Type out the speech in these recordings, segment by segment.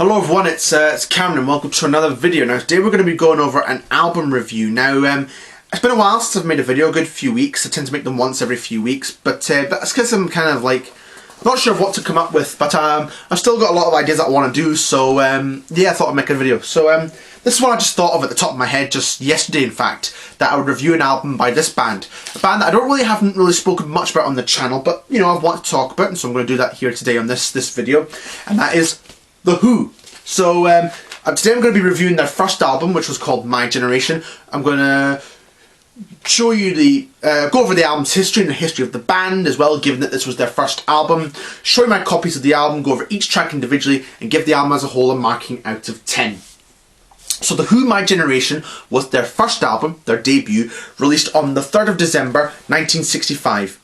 Hello everyone, it's Cameron and welcome to another video. Now today we're going to be going over an album review. Now it's been a while since I've made a video, a good few weeks. I tend to make them once every few weeks, but that's because I'm kind of like not sure of what to come up with, but I've still got a lot of ideas that I want to do, so yeah, I thought I'd make a video. So this is what I just thought of at the top of my head just yesterday, in fact, that I would review an album by this band. A band that I haven't really spoken much about on the channel, but you know, I've wanted to talk about, and so I'm going to do that here today on this video, and that is The Who. So today I'm going to be reviewing their first album, which was called My Generation. I'm going to show you go over the album's history and the history of the band as well, given that this was their first album. Show you my copies of the album, go over each track individually, and give the album as a whole a marking out of 10. So The Who, My Generation was their first album, their debut, released on the 3rd of December 1965.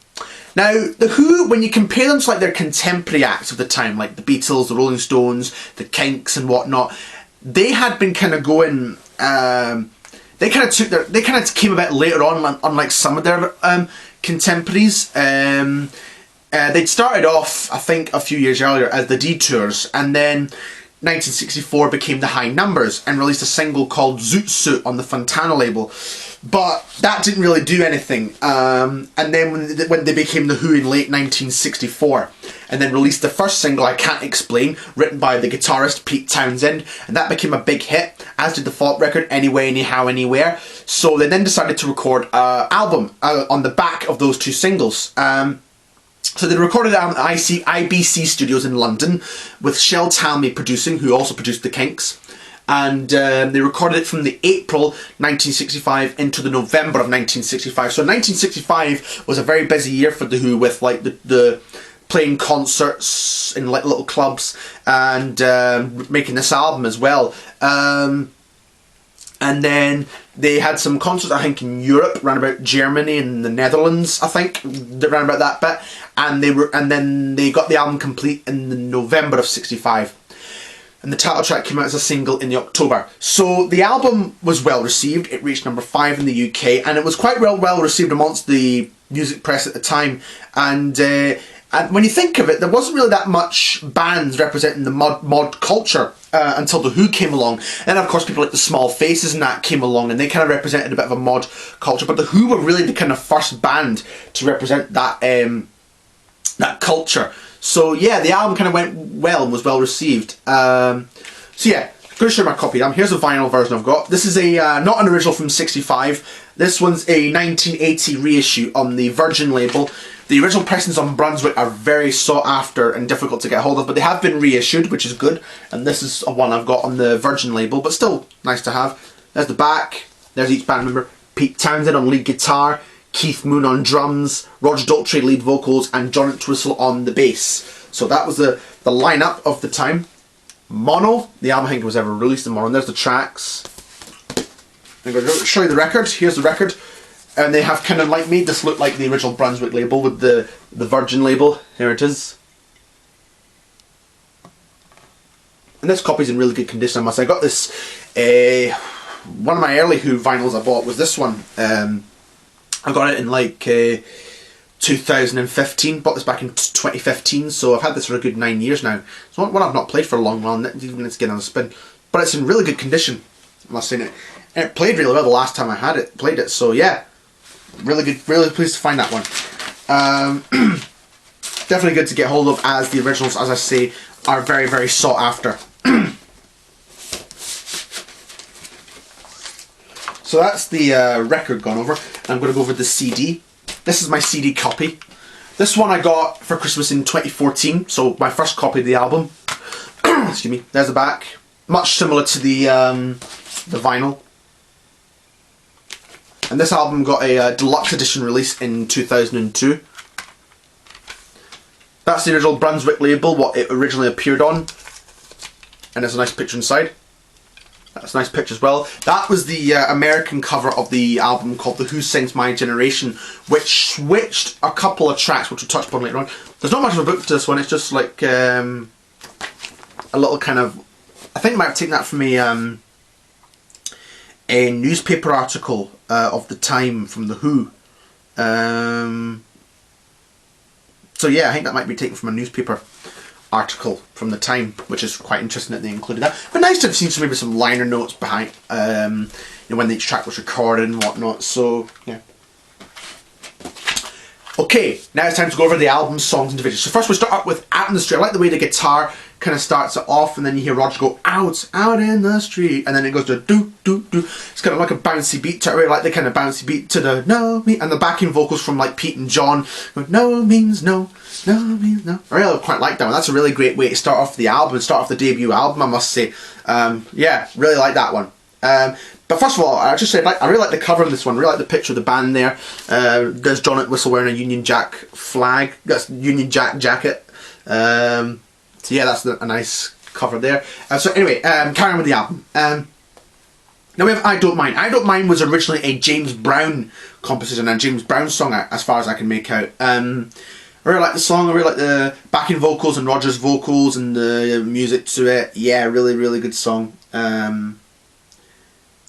Now, The Who, when you compare them to like their contemporary acts of the time, like the Beatles, the Rolling Stones, the Kinks and whatnot, they had been kind of going, they kind of came a bit later on, unlike some of their contemporaries. They'd started off, I think, a few years earlier as the Detours, and then 1964 became the High Numbers and released a single called Zoot Suit on the Fontana label. But that didn't really do anything. And then when they became The Who in late 1964, and then released the first single, I Can't Explain, written by the guitarist Pete Townshend, and that became a big hit, as did the follow-up record Anyway, Anyhow, Anywhere. So they then decided to record an album on the back of those two singles. So they recorded it at IBC Studios in London, with Shel Talmy producing, who also produced the Kinks. And they recorded it from the April 1965 into the November of 1965. So 1965 was a very busy year for The Who, with like the playing concerts in like little clubs and making this album as well. And then they had some concerts, I think, in Europe, around about Germany and the Netherlands, I think, around about that bit. And then they got the album complete in the November of '65. And the title track came out as a single in the October. So the album was well received. It reached number 5 in the UK, and it was quite well received amongst the music press at the time. And when you think of it, there wasn't really that much bands representing the mod culture until The Who came along. And of course people like the Small Faces and that came along, and they kind of represented a bit of a mod culture. But The Who were really the kind of first band to represent that that culture. So yeah, the album kind of went well and was well received. So yeah, I'm going to show you my copy. Here's the vinyl version I've got. This is not an original from '65. This one's a 1980 reissue on the Virgin label. The original pressings on Brunswick are very sought after and difficult to get hold of, but they have been reissued, which is good. And this is one I've got on the Virgin label, but still nice to have. There's the back. There's each band member. Pete Townshend on lead guitar, Keith Moon on drums, Roger Daltrey lead vocals, and John Entwistle on the bass. So that was the lineup of the time. Mono, the album I think was ever released in mono, and there's the tracks. I'm going to show you the record. Here's the record. And they have kind of like made this look like the original Brunswick label with the Virgin label. Here it is. And this copy's in really good condition, I must say. I got this, one of my early Who vinyls I bought was this one. I got it in like 2015, bought this back in 2015, so I've had this for a good 9 years now. It's one I've not played for a long while, even it's getting on a spin. But it's in really good condition, I must say. And it played really well the last time I played it, so yeah. Really good, really pleased to find that one. Definitely good to get hold of, as the originals, as I say, are very, very sought after. So that's the record gone over. I'm going to go over the CD. This is my CD copy. This one I got for Christmas in 2014, so my first copy of the album. Excuse me. There's the back. Much similar to the vinyl. And this album got a deluxe edition release in 2002. That's the original Brunswick label, what it originally appeared on. And there's a nice picture inside. That's a nice picture as well. That was the American cover of the album called The Who Sings My Generation, which switched a couple of tracks, which we'll touch upon later on. There's not much of a book to this one, it's just like a little kind of... I think I might have taken that from a newspaper article of the time from The Who. So yeah, I think that might be taken from a newspaper article from the time, which is quite interesting that they included that. But nice to have seen maybe some liner notes behind, when each track was recorded and whatnot. So yeah. Okay, now it's time to go over the album's songs and videos. So first we start up with Out in the Street. I like the way the guitar kind of starts it off, and then you hear Roger go, out in the street, and then it goes to do, do, do. It's kind of like a bouncy beat to it. I really like the kind of bouncy beat to the no, me, and the backing vocals from like Pete and John. No means no, no means no. I really quite like that one. That's a really great way to start off the album, start off the debut album, I must say. Yeah, really like that one. But first of all, I just said I really like the cover of this one. I really like the picture of the band there. There's John Entwistle wearing a Union Jack flag. That's Union Jack jacket. So yeah, that's a nice cover there. So anyway, carrying on with the album. Now we have I Don't Mind. I Don't Mind was originally a James Brown composition, and a James Brown song as far as I can make out. I really like the song. I really like the backing vocals and Roger's vocals and the music to it. Yeah, really, really good song. The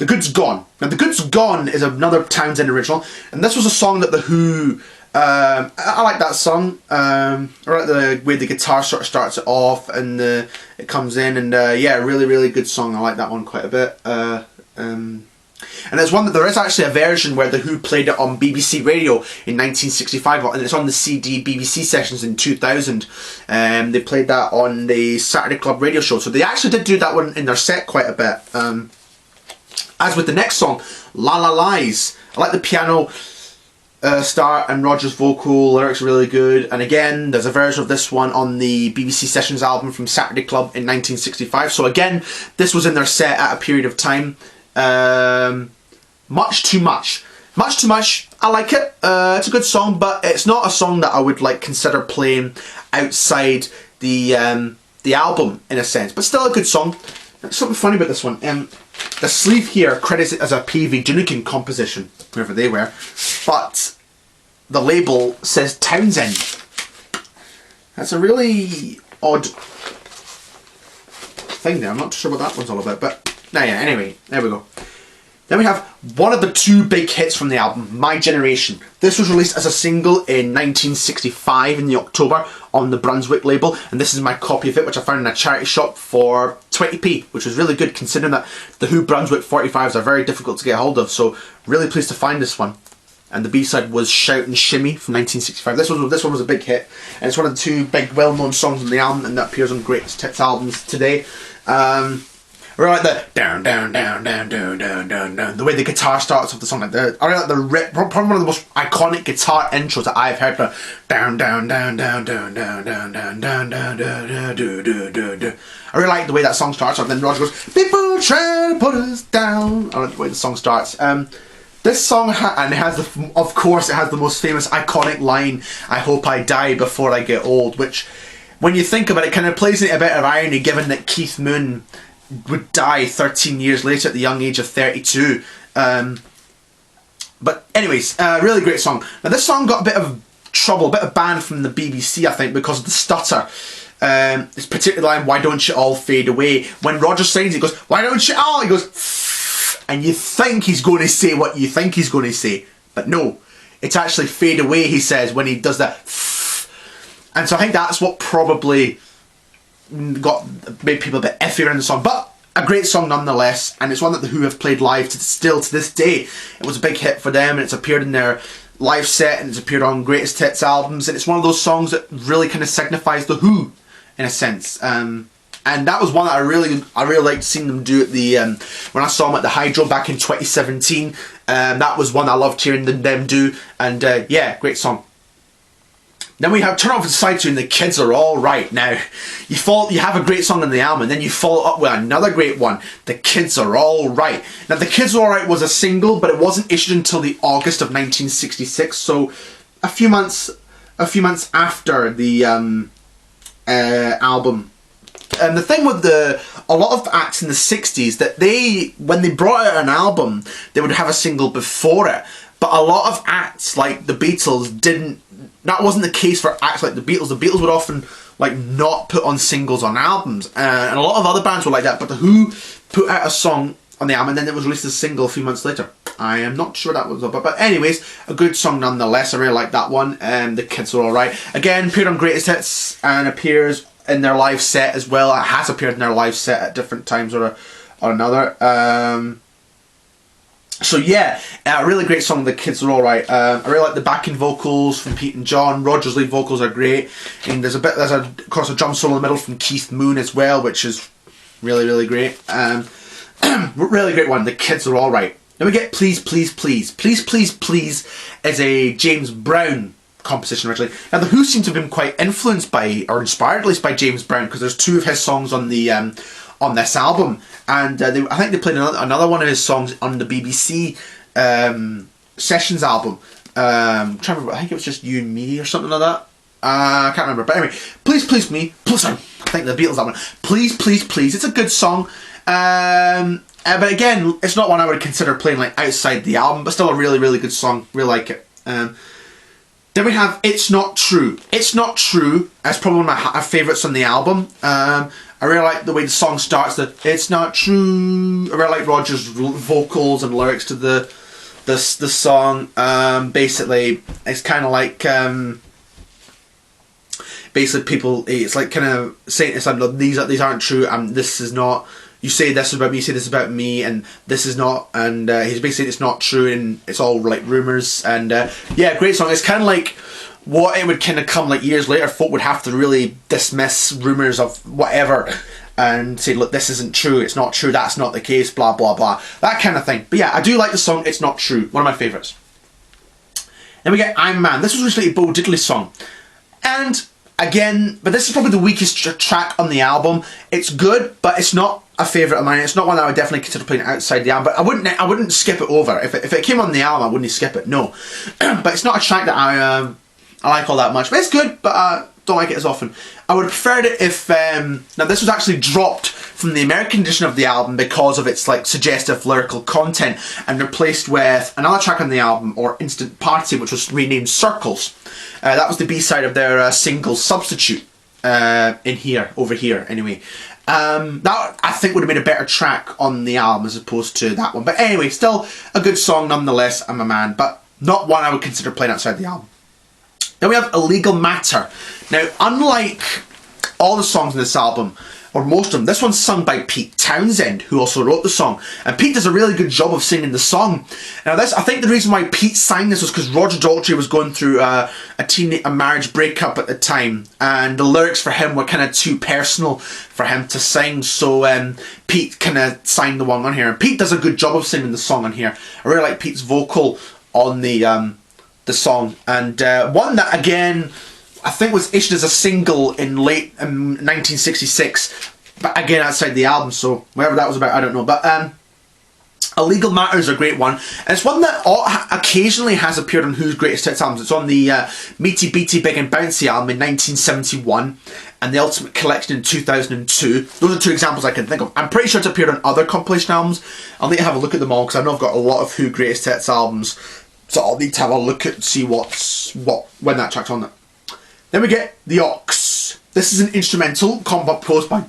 Good's Gone. Now, The Good's Gone is another Townsend original, and this was a song that The Who... I like that song. I like the way the guitar sort of starts it off and it comes in, and yeah, really, really good song. I like that one quite a bit. And there's one that there is actually a version where The Who played it on BBC Radio in 1965, and it's on the CD BBC Sessions in 2000. They played that on the Saturday Club radio show, so they actually did do that one in their set quite a bit. As with the next song, La La Lies, I like the piano start and Roger's vocal lyrics are really good. And again, there's a version of this one on the BBC Sessions album from Saturday Club in 1965. So again, this was in their set at a period of time. Much Too Much. Much Too Much, I like it. It's a good song, but it's not a song that I would like consider playing outside the album in a sense. But still a good song. There's something funny about this one. The sleeve here credits it as a P.V. Junikin composition, whoever they were, but the label says Townsend. That's a really odd thing there. I'm not sure what that one's all about, but yeah, anyway, there we go. Then we have one of the two big hits from the album, My Generation. This was released as a single in 1965 in the October on the Brunswick label, and this is my copy of it, which I found in a charity shop for 20p, which was really good considering that the Who Brunswick 45s are very difficult to get hold of, so really pleased to find this one. And the B-side was Shout and Shimmy from 1965. This one was a big hit, and it's one of the two big well-known songs on the album, and that appears on Greatest Hits albums today. I really like the down, down, down, down, down, down, down, down. The way the guitar starts off the song. I really like the rip. Probably one of the most iconic guitar intros that I've heard. Down, down, down, down, down, down, down, down, down, down, down, do, do, do, do. I really like the way that song starts. And then Roger goes, people try to put us down. I like the way the song starts. This song, and it has of course, it has the most famous iconic line, I hope I die before I get old, which, when you think about it, kind of plays into a bit of irony given that Keith Moon would die 13 years later at the young age of 32. But anyways, really great song. Now this song got a bit of trouble, a bit of ban from the BBC, I think, because of the stutter. It's particularly the line, why don't you all fade away? When Roger sings, he goes, why don't you all? He goes, Pff, and you think he's going to say what you think he's going to say. But no, it's actually fade away, he says, when he does that. Pff. And so I think that's what probably made people a bit iffier in the song, but a great song nonetheless, and it's one that the Who have played live still to this day. It was a big hit for them, and it's appeared in their live set, and it's appeared on Greatest Hits albums, and it's one of those songs that really kind of signifies the Who in a sense. And that was one that I really liked seeing them do at the when I saw them at the Hydro back in 2017. That was one I loved hearing them do, and yeah, great song. Then we have Turn Off the Side 2 and The Kids Are Alright. Now, you have a great song on the album, and then you follow up with another great one, The Kids Are Alright. Now, The Kids Are Alright was a single, but it wasn't issued until the August of 1966, so a few months after the album. And the thing with a lot of acts in the 60s, that when they brought out an album, they would have a single before it. But a lot of acts, like the Beatles, didn't. That wasn't the case for acts like the Beatles. The Beatles would often not put on singles on albums, and a lot of other bands were like that. But the Who put out a song on the album, and then it was released as a single a few months later. I am not sure that was about, but anyways, a good song nonetheless. I really like that one. The Kids Are Alright. Again, appeared on Greatest Hits and appears in their live set as well. It has appeared in their live set at different times or another. So yeah, a really great song. The Kids Are Alright. I really like the backing vocals from Pete and John. Roger's lead vocals are great, and there's of course a drum solo in the middle from Keith Moon as well, which is really, really great. Really great one. The Kids Are Alright. Then we get Please Please Please. Please Please Please is a James Brown composition originally. Now the Who seem to have been quite influenced by, or inspired at least by, James Brown, because there's two of his songs on the on this album, and I think they played another one of his songs on the BBC Sessions album. I'm trying to remember, I think it was just You and Me or something like that. I can't remember, but anyway, Please Please Me, please, I think the Beatles that one. Please Please Please, it's a good song. But again, it's not one I would consider playing like outside the album, but still a really, really good song. Really like it. Then we have It's Not True. It's Not True is probably one of my favourites on the album. I really like the way the song starts. It's not true. I really like Roger's vocals and lyrics to the song. Basically, it's kind of like basically people. It's like kind of saying to someone, these aren't true. This is not. You say this about me. You say this about me, and this is not. And he's basically it's not true, and it's all like rumors. And yeah, great song. It's kind of like what it would kind of come like years later. Folk would have to really dismiss rumors of whatever and say, look, this isn't true. It's not true. That's not the case. Blah blah blah. That kind of thing. But yeah, I do like the song. It's Not True. One of my favourites. Then we get I'm a Man. This was originally a Bo Diddley song, and again, but this is probably the weakest track on the album. It's good, but it's not a favourite of mine. It's not one that I would definitely consider playing outside the album, but I wouldn't skip it over. If it came on the album, I wouldn't skip it, no. But it's not a track that I like all that much. But it's good, but I don't like it as often. I would have preferred it if... now, this was actually dropped from the American edition of the album because of its like suggestive lyrical content and replaced with another track on the album, or Instant Party, which was renamed Circles. That was the B-side of their single Substitute. Over here, anyway. That I think would have made a better track on the album as opposed to that one. But anyway, still a good song nonetheless, I'm a Man, but not one I would consider playing outside the album. Then we have Illegal Matter. Now, unlike all the songs in this album, or most of them, this one's sung by Pete Townsend, who also wrote the song. And Pete does a really good job of singing the song. Now I think the reason why Pete sang this was because Roger Daltrey was going through a marriage breakup at the time, and the lyrics for him were kind of too personal for him to sing, so Pete kind of signed the one on here. And Pete does a good job of singing the song on here. I really like Pete's vocal on the song. And one that, again, I think was issued as a single in late 1966, but again outside the album, so whatever that was about, I don't know. But Illegal Matter is a great one, and it's one that occasionally has appeared on Who's Greatest Hits albums. It's on the Meaty Beaty Big and Bouncy album in 1971 and the Ultimate Collection in 2002. Those are two examples I can think of. I'm pretty sure it's appeared on other compilation albums. I'll need to have a look at them all, because I know I've got a lot of Who Greatest Hits albums, so I'll need to have a look at see when that track's on there. Then we get The Ox. This is an instrumental composed by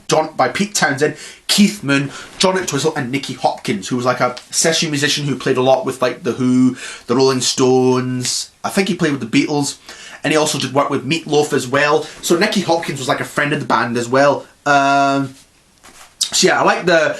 Pete Townsend, Keith Moon, John Entwistle and Nicky Hopkins, who was like a session musician who played a lot with like The Who, The Rolling Stones. I think he played with the Beatles, and he also did work with Meat Loaf as well. So Nicky Hopkins was like a friend of the band as well. So yeah, I like the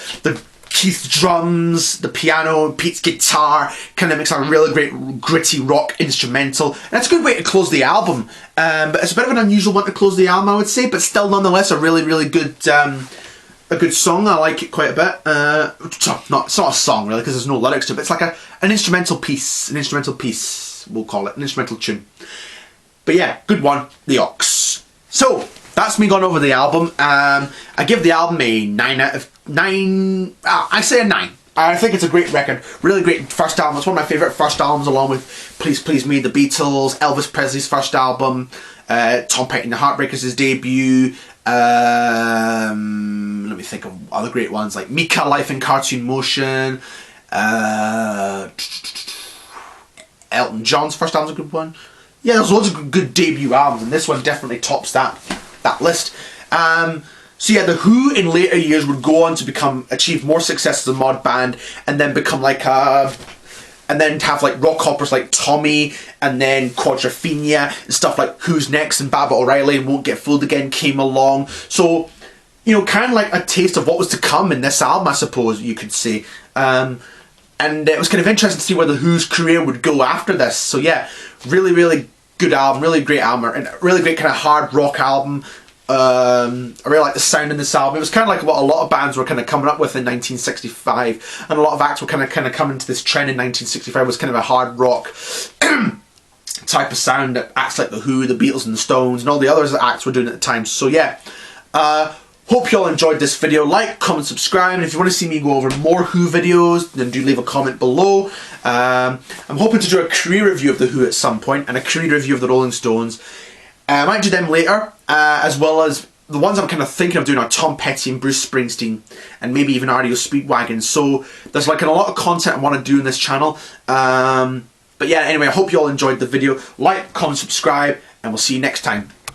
Keith's drums, the piano, Pete's guitar, kind of makes a really great gritty rock instrumental. And that's a good way to close the album. But it's a bit of an unusual one to close the album, I would say, but still nonetheless a really, really good song. I like it quite a bit. It's not a song really, because there's no lyrics to it, but it's like an instrumental piece, we'll call it, an instrumental tune. But yeah, good one, The Ox. So, that's me going over the album. I give the album a 9 out of 9. I say a 9. I think it's a great record. Really great first album. It's one of my favourite first albums, along with Please Please Me, The Beatles, Elvis Presley's first album, Tom Petty and the Heartbreakers' debut. Let me think of other great ones like Mika, Life in Cartoon Motion. Elton John's first album's a good one. Yeah, there's loads of good debut albums, and this one definitely tops that list. So yeah, The Who in later years would go on to achieve more success as a mod band, and then become like a and then to have like rock operas like Tommy, and then Quadrophenia, and stuff like Who's Next and Baba O'Riley and Won't Get Fooled Again came along. So, you know, kind of like a taste of what was to come in this album, I suppose you could say. And it was kind of interesting to see where the Who's career would go after this. So yeah, really, really good album, really great album, and really great kind of hard rock album. I really like the sound in this album. It was kind of like what a lot of bands were kind of coming up with in 1965, and a lot of acts were kind of coming into this trend in 1965. Was kind of a hard rock type of sound that acts like the Who, the Beatles, and the Stones, and all the others that acts were doing at the time. So yeah. Hope you all enjoyed this video. Like, comment, subscribe, and if you want to see me go over more Who videos, then do leave a comment below. I'm hoping to do a career review of The Who at some point, and a career review of the Rolling Stones. I might do them later, as well as the ones I'm kind of thinking of doing are Tom Petty and Bruce Springsteen, and maybe even REO Speedwagon. So there's like a lot of content I want to do in this channel. But yeah, anyway, I hope you all enjoyed the video. Like, comment, subscribe, and we'll see you next time.